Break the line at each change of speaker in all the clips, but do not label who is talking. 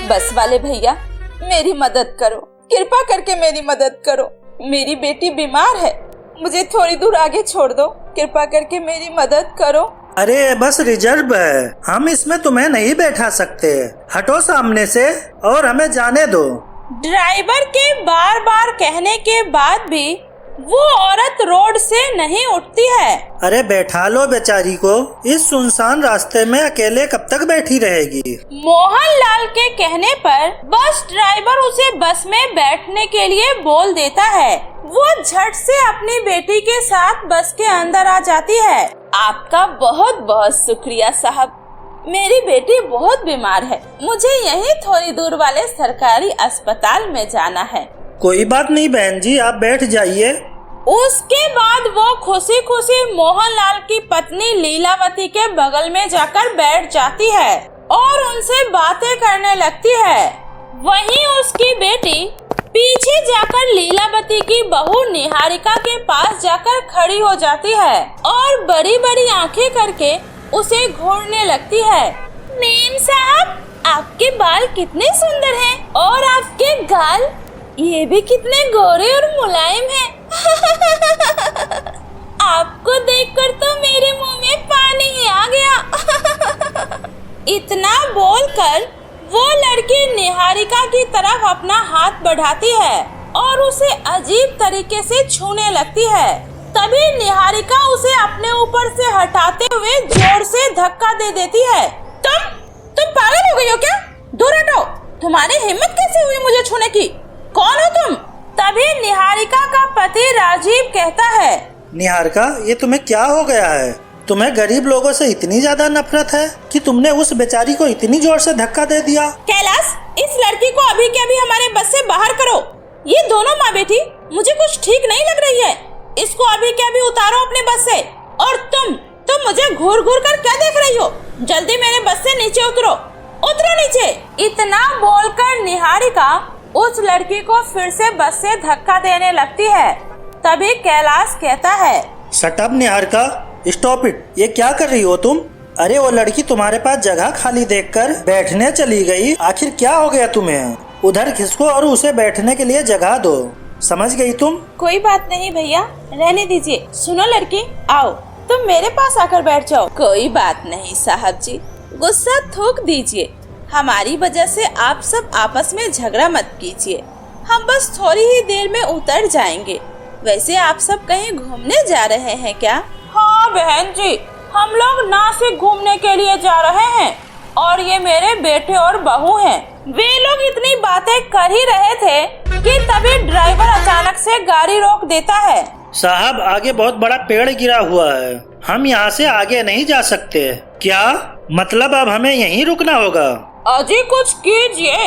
बस वाले भैया मेरी मदद करो, कृपा करके मेरी मदद करो। मेरी बेटी बीमार है, मुझे थोड़ी दूर आगे छोड़ दो, कृपा करके मेरी मदद करो।
अरे बस रिजर्व है, हम इसमें तुम्हें नहीं बैठा सकते। हटो सामने से और हमें जाने दो।
ड्राइवर के बार बार कहने के बाद भी वो औरत रोड से नहीं उठती है।
अरे बैठा लो बेचारी को, इस सुनसान रास्ते में अकेले कब तक बैठी रहेगी।
मोहनलाल के कहने पर बस ड्राइवर उसे बस में बैठने के लिए बोल देता है। वो झट से अपनी बेटी के साथ बस के अंदर आ जाती है। आपका बहुत बहुत शुक्रिया साहब, मेरी बेटी बहुत बीमार है, मुझे यहीं थोड़ी दूर वाले सरकारी अस्पताल में जाना है।
कोई बात नहीं बहन जी, आप बैठ जाइए।
उसके बाद वो खुशी खुशी मोहनलाल की पत्नी लीलावती के बगल में जाकर बैठ जाती है और उनसे बातें करने लगती है। वहीं उसकी बेटी पीछे जाकर लीलावती की बहू निहारिका के पास जाकर खड़ी हो जाती है और बड़ी बड़ी आंखें करके उसे घूरने लगती है। मेम साहब, आपके बाल कितने सुंदर हैं और आपके गाल ये भी कितने गोरे और मुलायम हैं। आपको देखकर तो मेरे मुंह में पानी ही आ गया। इतना बोलकर वो लड़की निहारिका की तरफ अपना हाथ बढ़ाती है और उसे अजीब तरीके से छूने लगती है। तभी निहारिका उसे अपने ऊपर से हटाते हुए जोर से धक्का दे देती है। तुम पागल हो गई हो क्या? दूर हटो, तुम्हारी हिम्मत कैसे हुई मुझे छूने की? कौन हो तुम? तभी निहारिका का पति राजीव कहता है,
निहारिका, ये तुम्हें क्या हो गया है? तुम्हें गरीब लोगों से इतनी ज्यादा नफरत है कि तुमने उस बेचारी को इतनी जोर से धक्का दे दिया।
कैलाश, इस लड़की को अभी के अभी हमारे बस से बाहर करो। ये दोनों माँ बेटी मुझे कुछ ठीक नहीं लग रही है। इसको अभी के अभी उतारो अपने बस से। और तुम मुझे घूर घूर कर क्या देख रही हो? जल्दी मेरे बस से नीचे उतरो नीचे। इतना बोलकर निहारिका उस लड़की को फिर से बस से धक्का देने लगती है। तभी कैलाश कहता है,
shut up Niharika, stop it. ये क्या कर रही हो तुम? अरे वो लड़की तुम्हारे पास जगह खाली देखकर बैठने चली गई, आखिर क्या हो गया तुम्हें? उधर खिसको और उसे बैठने के लिए जगह दो, समझ गई तुम?
कोई बात नहीं भैया, रहने दीजिए। सुनो लड़की, आओ तुम मेरे पास आकर बैठ जाओ। कोई बात नहीं साहब जी, गुस्सा थूक दीजिए। हमारी वजह से आप सब आपस में झगड़ा मत कीजिए, हम बस थोड़ी ही देर में उतर जाएंगे। वैसे आप सब कहीं घूमने जा रहे हैं क्या? हाँ बहन जी, हम लोग नासिक घूमने के लिए जा रहे हैं और ये मेरे बेटे और बहू हैं। वे लोग इतनी बातें कर ही रहे थे कि तभी ड्राइवर अचानक से गाड़ी रोक देता है।
साहब, आगे बहुत बड़ा पेड़ गिरा हुआ है, हम यहाँ से आगे नहीं जा सकते। क्या मतलब? अब हमें यहीं रुकना होगा?
अजी कुछ कीजिए,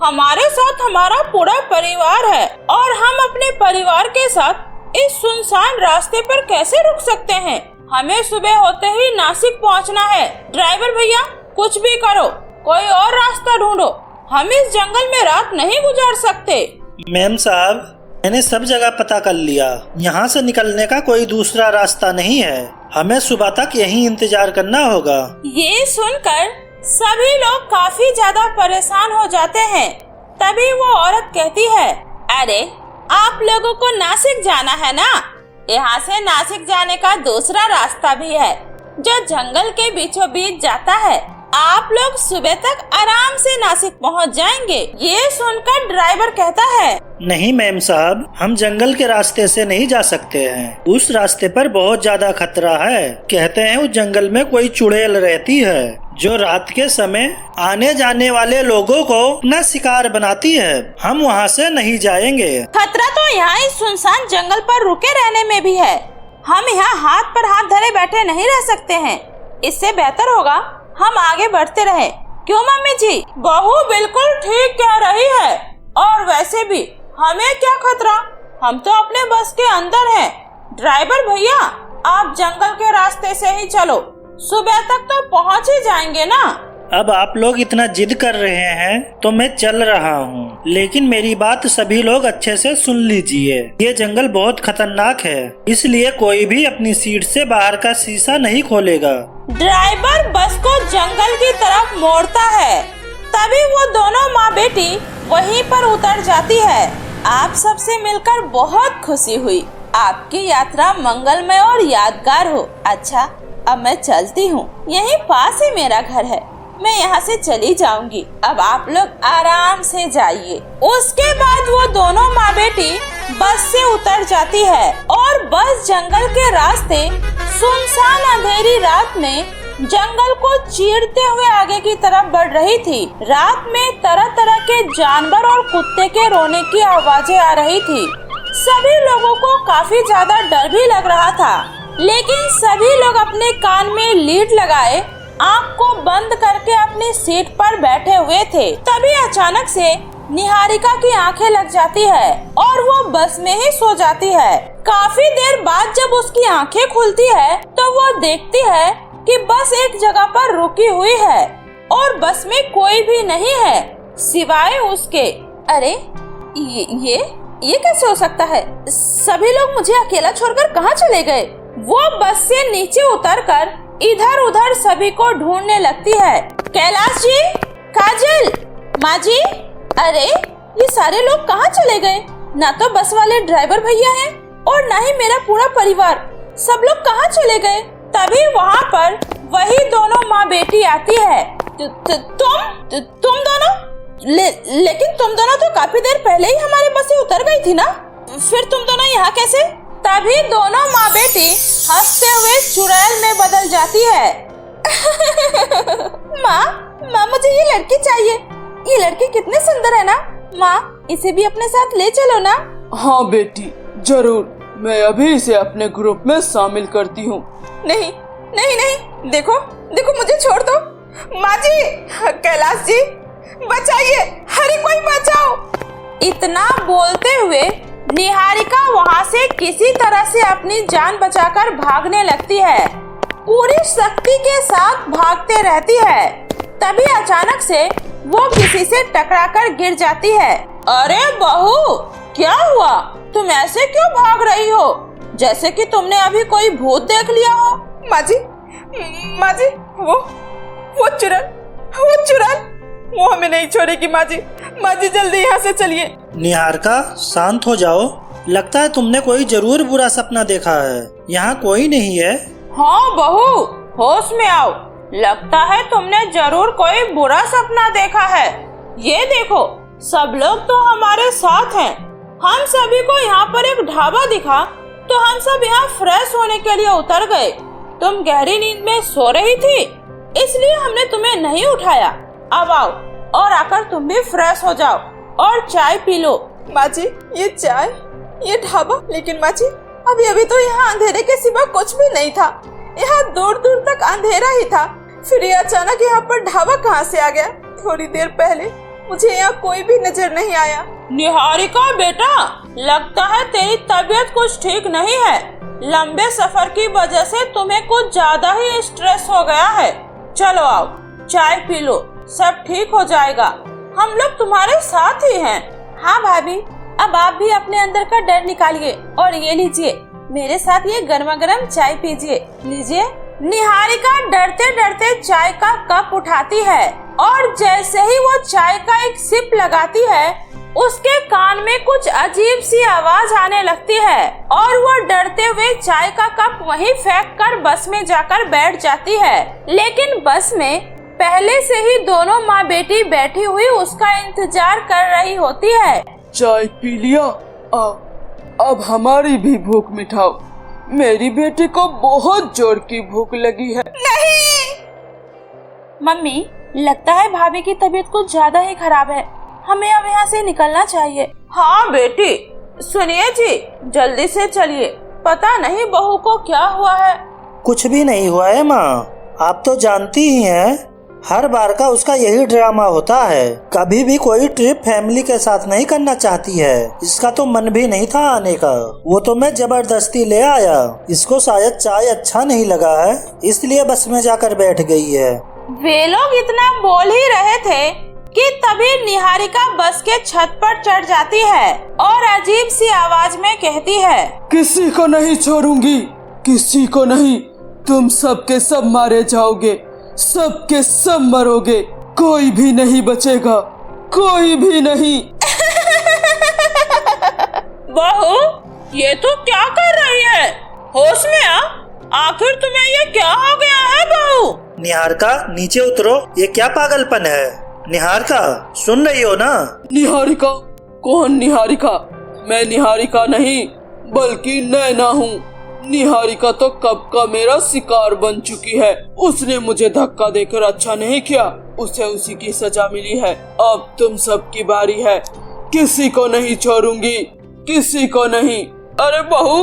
हमारे साथ हमारा पूरा परिवार है और हम अपने परिवार के साथ इस सुनसान रास्ते पर कैसे रुक सकते हैं? हमें सुबह होते ही नासिक पहुंचना है। ड्राइवर भैया, कुछ भी करो, कोई और रास्ता ढूंढो, हम इस जंगल में रात नहीं गुजार सकते।
मैम साहब, मैंने सब जगह पता कर लिया, यहाँ से निकलने का कोई दूसरा रास्ता नहीं है, हमें सुबह तक यहीं इंतजार करना होगा।
ये सुनकर सभी लोग काफी ज्यादा परेशान हो जाते हैं। तभी वो औरत कहती है, अरे आप लोगों को नासिक जाना है ना? यहाँ से नासिक जाने का दूसरा रास्ता भी है जो जंगल के बीचों बीच जाता है। आप लोग सुबह तक आराम से नासिक पहुँच जाएंगे। ये सुनकर ड्राइवर कहता है,
नहीं मैम साहब, हम जंगल के रास्ते से नहीं जा सकते हैं, उस रास्ते पर बहुत ज्यादा खतरा है। कहते हैं उस जंगल में कोई चुड़ैल रहती है जो रात के समय आने जाने वाले लोगों को अपना शिकार बनाती है, हम वहाँ से नहीं जाएंगे।
खतरा तो यहाँ इस सुनसान जंगल पर रुके रहने में भी है, हम यहाँ हाथ पर हाथ धरे बैठे नहीं रह सकते हैं। इससे बेहतर होगा हम आगे बढ़ते रहे। क्यों मम्मी जी? बहू बिल्कुल ठीक कह रही है, और वैसे भी हमें क्या खतरा, हम तो अपने बस के अंदर हैं। ड्राइवर भैया, आप जंगल के रास्ते से ही चलो, सुबह तक तो पहुंच ही जाएंगे ना।
अब आप लोग इतना जिद कर रहे हैं तो मैं चल रहा हूँ, लेकिन मेरी बात सभी लोग अच्छे से सुन लीजिए। ये जंगल बहुत खतरनाक है, इसलिए कोई भी अपनी सीट से बाहर का शीशा नहीं खोलेगा।
ड्राइवर बस को जंगल की तरफ मोड़ता है तभी वो दोनों माँ बेटी वहीं पर उतर जाती है। आप सबसे मिलकर बहुत खुशी हुई। आपकी यात्रा मंगलमय और यादगार हो। अच्छा, अब मैं चलती हूँ, यहीं पास ही मेरा घर है, मैं यहाँ से चली जाऊंगी। अब आप लोग आराम से जाइए। उसके बाद वो दोनों माँ बेटी बस से उतर जाती है और बस जंगल के रास्ते सुनसान अंधेरी रात में जंगल को चीरते हुए आगे की तरफ बढ़ रही थी। रात में तरह तरह के जानवर और कुत्ते के रोने की आवाजें आ रही थी। सभी लोगों को काफी ज्यादा डर भी लग रहा था, लेकिन सभी लोग अपने कान में लीड लगाए आँख को बंद करके अपनी सीट पर बैठे हुए थे। तभी अचानक से निहारिका की आंखें लग जाती है और वो बस में ही सो जाती है। काफी देर बाद जब उसकी आंखें खुलती है तो वो देखती है कि बस एक जगह पर रुकी हुई है और बस में कोई भी नहीं है सिवाय उसके। अरे ये कैसे हो सकता है? सभी लोग मुझे अकेला छोड़कर कहाँ चले गए? वो बस से नीचे उतरकर इधर उधर सभी को ढूंढने लगती है। कैलाश जी, काजल, माँ जी, अरे ये सारे लोग कहाँ चले गए? ना तो बस वाले ड्राइवर भैया हैं और ना ही मेरा पूरा परिवार। सब लोग कहाँ चले गए? तभी वहाँ पर वही दोनों माँ बेटी आती है। तुम दोनों? लेकिन तुम दोनों तो काफी देर पहले ही हमारे बस से उतर गई थी ना, फिर तुम दोनों यहाँ कैसे? तभी दोनों माँ बेटी हंसते हुए चुड़ैल में बदल जाती है। माँ मुझे ये लड़की चाहिए। ये लड़की कितनी सुंदर है ना माँ, इसे भी अपने साथ ले चलो ना।
हाँ बेटी, जरूर, मैं अभी इसे अपने ग्रुप में शामिल करती हूँ।
नहीं, देखो मुझे छोड़ दो। माँ जी, कैलाश जी, बचाइए, हरे कोई बचाओ। इतना बोलते हुए निहारिका वहाँ से किसी तरह से अपनी जान बचाकर भागने लगती है। पूरी शक्ति के साथ भागते रहती है। तभी अचानक से वो किसी से टकराकर गिर जाती है। अरे बहू, क्या हुआ? तुम ऐसे क्यों भाग रही हो जैसे कि तुमने अभी कोई भूत देख लिया हो? माँ जी, वो चुड़ैल वो हमें नहीं छोड़ेगी। माँ जी जल्दी यहाँ से चलिए।
निहारिका, शांत हो जाओ। लगता है तुमने कोई जरूर बुरा सपना देखा है। यहाँ कोई नहीं है।
हाँ बहू, होश में आओ। लगता है तुमने जरूर कोई बुरा सपना देखा है। ये देखो, सब लोग तो हमारे साथ हैं। हम सभी को यहाँ पर एक ढाबा दिखा तो हम सब यहाँ फ्रेश होने के लिए उतर गए। तुम गहरी नींद में सो रही थी, इसलिए हमने तुम्हें नहीं उठाया। अब आओ और आकर तुम भी फ्रेश हो जाओ और चाय पी लो। माँ जी, ये चाय, ये ढाबा, लेकिन माँ जी अभी तो यहाँ अंधेरे के सिवा कुछ भी नहीं था। यहाँ दूर दूर तक अंधेरा ही था, फिर ये अचानक यहाँ पर ढाबा कहाँ से आ गया? थोड़ी देर पहले मुझे यहाँ कोई भी नजर नहीं आया। निहारिका बेटा, लगता है तेरी तबीयत कुछ ठीक नहीं है। लंबे सफर की वजह से तुम्हें कुछ ज्यादा ही स्ट्रेस हो गया है। चलो आओ, चाय पी लो, सब ठीक हो जाएगा। हम लोग तुम्हारे साथ ही हैं। हाँ भाभी, अब आप भी अपने अंदर का डर निकालिए और ये लीजिए, मेरे साथ ये गर्मा गर्म चाय पीजिए। लीजिए। निहारिका डरते डरते चाय का कप उठाती है और जैसे ही वो चाय का एक सिप लगाती है, उसके कान में कुछ अजीब सी आवाज आने लगती है और वो डरते हुए चाय का कप वहीं फेंक कर बस में जाकर बैठ जाती है। लेकिन बस में पहले से ही दोनों माँ बेटी बैठी हुई उसका इंतजार कर रही होती है।
चाय पी लिया? अब हमारी भी भूख मिटाओ। मेरी बेटी को बहुत जोर की भूख लगी है।
नहीं मम्मी, लगता है भाभी की तबीयत कुछ ज्यादा ही खराब है। हमें अब यहाँ से निकलना चाहिए। हाँ बेटी, सुनिए जी, जल्दी से चलिए। पता नहीं बहू को क्या हुआ है।
कुछ भी नहीं हुआ है माँ, आप तो जानती ही हैं, हर बार का उसका यही ड्रामा होता है। कभी भी कोई ट्रिप फैमिली के साथ नहीं करना चाहती है। इसका तो मन भी नहीं था आने का, वो तो मैं जबरदस्ती ले आया। इसको शायद चाय अच्छा नहीं लगा है, इसलिए बस में जाकर बैठ गई है।
वे लोग इतना बोल ही रहे थे कि तभी निहारिका बस के छत पर चढ़ जाती है और अजीब सी आवाज में कहती है,
किसी को नहीं छोड़ूंगी, किसी को नहीं। तुम सब के सब मारे जाओगे, सब के सब मरोगे। कोई भी नहीं बचेगा, कोई भी नहीं।
बहू, ये तो क्या कर रही है? होश में आ। आखिर तुम्हें ये क्या हो गया है बहू?
निहारिका नीचे उतरो, ये क्या पागलपन है? निहारिका सुन रही हो ना?
निहारिका? कौन निहारिका? मैं निहारिका नहीं बल्कि नैना हूँ। निहारिका तो कब का मेरा शिकार बन चुकी है। उसने मुझे धक्का देकर अच्छा नहीं किया, उसे उसी की सजा मिली है। अब तुम सबकी बारी है, किसी को नहीं छोड़ूंगी, किसी को नहीं। अरे बहू,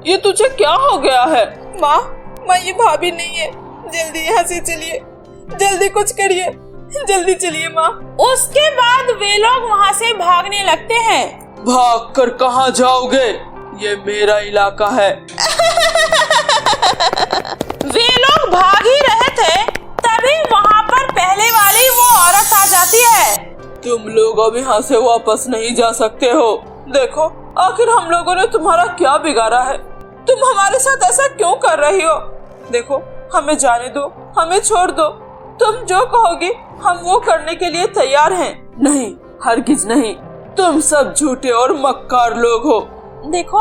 ये तुझे क्या हो गया है?
माँ, ये भाभी नहीं है। जल्दी यहाँ से चलिए, जल्दी कुछ करिए, जल्दी चलिए माँ। उसके बाद वे लोग वहाँ से भागने लगते हैं।
भाग कर कहाँ जाओगे? ये मेरा इलाका है।
वे लोग भाग ही रहे थे, तभी वहाँ पर पहले वाली वो औरत आ जाती है।
तुम लोग अब यहाँ से वापस नहीं जा सकते हो। देखो, आखिर हम लोगों ने तुम्हारा क्या बिगाड़ा है? तुम हमारे साथ ऐसा क्यों कर रही हो? देखो, हमें जाने दो, हमें छोड़ दो। तुम जो कहोगी हम वो करने के लिए तैयार हैं। नहीं, हरगिज नहीं। तुम सब झूठे और मक्कार लोग हो।
देखो,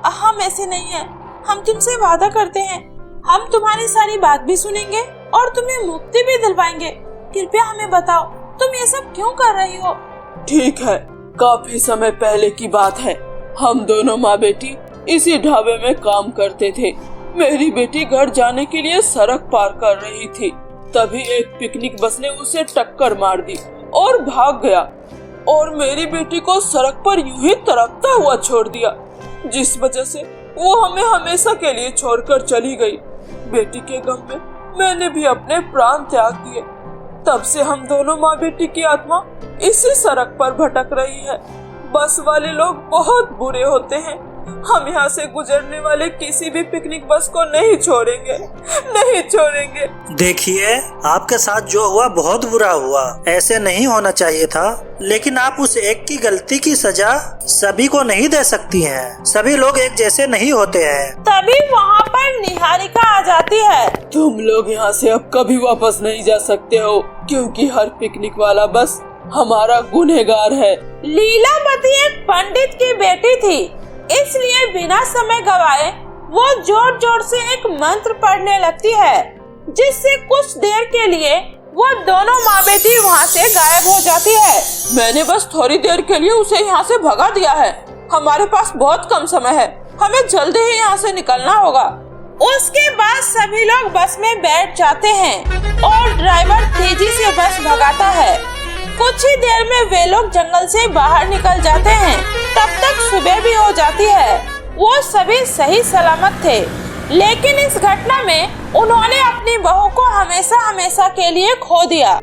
हम ऐसे नहीं हैं। हम तुमसे वादा करते हैं, हम तुम्हारी सारी बात भी सुनेंगे और तुम्हें मुक्ति भी दिलवाएंगे। कृपया हमें बताओ, तुम ये सब क्यों कर रही हो?
ठीक है, काफी समय पहले की बात है। हम दोनों माँ बेटी इसी ढाबे में काम करते थे। मेरी बेटी घर जाने के लिए सड़क पार कर रही थी, तभी एक पिकनिक बस ने उसे टक्कर मार दी और भाग गया, और मेरी बेटी को सड़क पर यूं ही तड़पता हुआ छोड़ दिया, जिस वजह से वो हमें हमेशा के लिए छोड़कर चली गई। बेटी के गम में मैंने भी अपने प्राण त्याग दिए। तब से हम दोनों माँ बेटी की आत्मा इसी सड़क पर भटक रही है। बस वाले लोग बहुत बुरे होते हैं। हम यहाँ से गुजरने वाले किसी भी पिकनिक बस को नहीं छोड़ेंगे, नहीं छोड़ेंगे।
देखिए, आपके साथ जो हुआ बहुत बुरा हुआ, ऐसे नहीं होना चाहिए था। लेकिन आप उस एक की गलती की सजा सभी को नहीं दे सकती हैं। सभी लोग एक जैसे नहीं होते हैं।
तभी वहाँ पर निहारिका आ जाती है।
तुम लोग यहाँ से अब कभी वापस नहीं जा सकते हो, क्योंकि हर पिकनिक वाला बस हमारा गुनहगार है।
लीलावती एक पंडित की बेटी थी, इसलिए बिना समय गवाए वो जोर जोर से एक मंत्र पढ़ने लगती है, जिससे कुछ देर के लिए वो दोनों माँ बेटी वहाँ से गायब हो जाती है।
मैंने बस थोड़ी देर के लिए उसे यहाँ से भगा दिया है। हमारे पास बहुत कम समय है, हमें जल्दी ही यहाँ से निकलना होगा।
उसके बाद सभी लोग बस में बैठ जाते हैं और ड्राइवर तेजी से बस भगाता है। कुछ ही देर में वे लोग जंगल से बाहर निकल जाते हैं। तब तक सुबह भी हो जाती है। वो सभी सही सलामत थे, लेकिन इस घटना में उन्होंने अपनी बहू को हमेशा हमेशा के लिए खो दिया।